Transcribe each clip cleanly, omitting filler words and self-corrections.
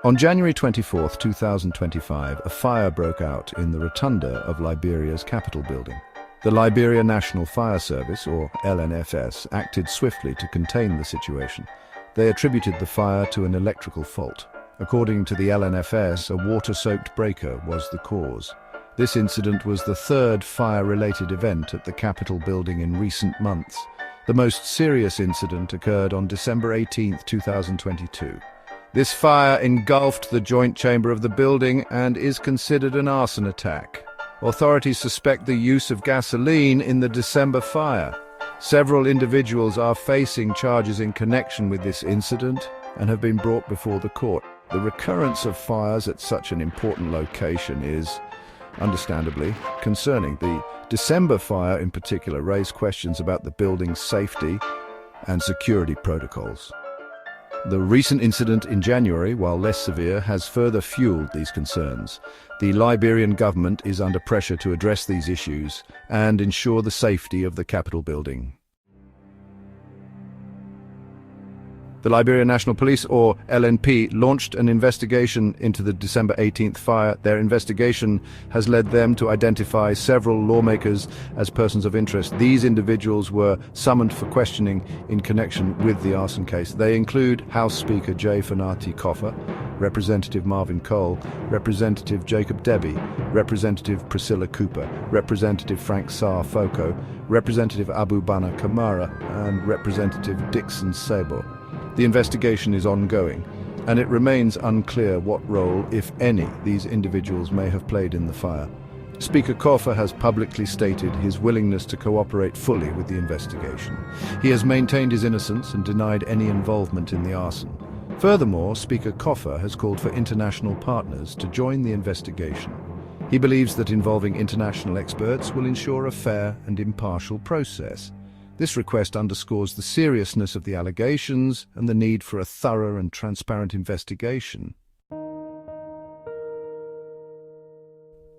On January 24, 2025, a fire broke out in the rotunda of Liberia's Capitol building. The Liberia National Fire Service, or LNFS, acted swiftly to contain the situation. They attributed the fire to an electrical fault. According to the LNFS, a water-soaked breaker was the cause. This incident was the third fire-related event at the Capitol building in recent months. The most serious incident occurred on December 18, 2022. This fire engulfed the joint chamber of the building and is considered an arson attack. Authorities suspect the use of gasoline in the December fire. Several individuals are facing charges in connection with this incident and have been brought before the court. The recurrence of fires at such an important location is, understandably, concerning. The December fire in particular raised questions about the building's safety and security protocols. The recent incident in January, while less severe, has further fueled these concerns. The Liberian government is under pressure to address these issues and ensure the safety of the Capitol building. The Liberia National Police, or LNP, launched an investigation into the December 18th fire. Their investigation has led them to identify several lawmakers as persons of interest. These individuals were summoned for questioning in connection with the arson case. They include House Speaker Fonati Koffa, Representative Marvin Cole, Representative Jacob Debbie, Representative Priscilla Cooper, Representative Frank Sarr Foko, Representative Abu Bana Kamara, and Representative Dixon Sabo. The investigation is ongoing, and it remains unclear what role, if any, these individuals may have played in the fire. Speaker Koffa has publicly stated his willingness to cooperate fully with the investigation. He has maintained his innocence and denied any involvement in the arson. Furthermore, Speaker Koffa has called for international partners to join the investigation. He believes that involving international experts will ensure a fair and impartial process. This request underscores the seriousness of the allegations and the need for a thorough and transparent investigation.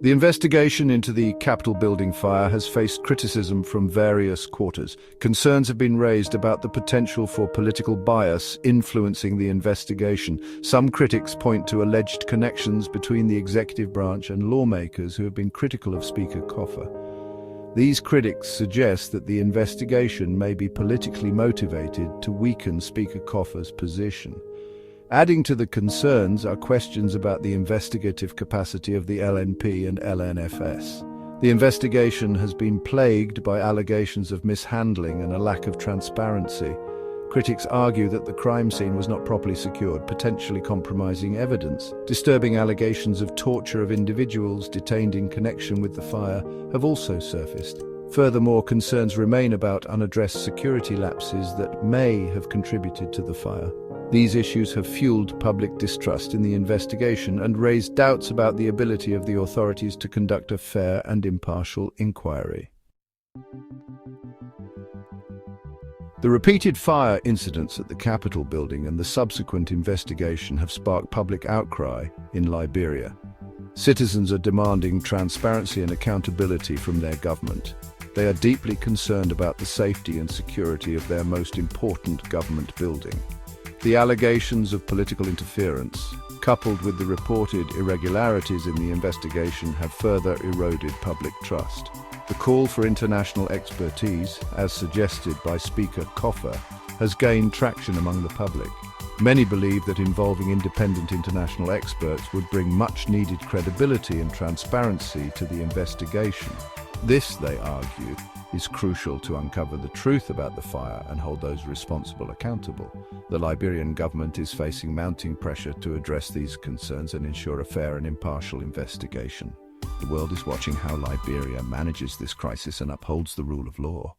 The investigation into the Capitol building fire has faced criticism from various quarters. Concerns have been raised about the potential for political bias influencing the investigation. Some critics point to alleged connections between the executive branch and lawmakers who have been critical of Speaker Koffa. These critics suggest that the investigation may be politically motivated to weaken Speaker Koffa's position. Adding to the concerns are questions about the investigative capacity of the LNP and LNFS. The investigation has been plagued by allegations of mishandling and a lack of transparency. Critics argue that the crime scene was not properly secured, potentially compromising evidence. Disturbing allegations of torture of individuals detained in connection with the fire have also surfaced. Furthermore, concerns remain about unaddressed security lapses that may have contributed to the fire. These issues have fueled public distrust in the investigation and raised doubts about the ability of the authorities to conduct a fair and impartial inquiry. The repeated fire incidents at the Capitol building and the subsequent investigation have sparked public outcry in Liberia. Citizens are demanding transparency and accountability from their government. They are deeply concerned about the safety and security of their most important government building. The allegations of political interference, coupled with the reported irregularities in the investigation, have further eroded public trust. The call for international expertise, as suggested by Speaker Koffa, has gained traction among the public. Many believe that involving independent international experts would bring much-needed credibility and transparency to the investigation. This, they argue, is crucial to uncover the truth about the fire and hold those responsible accountable. The Liberian government is facing mounting pressure to address these concerns and ensure a fair and impartial investigation. The world is watching how Liberia manages this crisis and upholds the rule of law.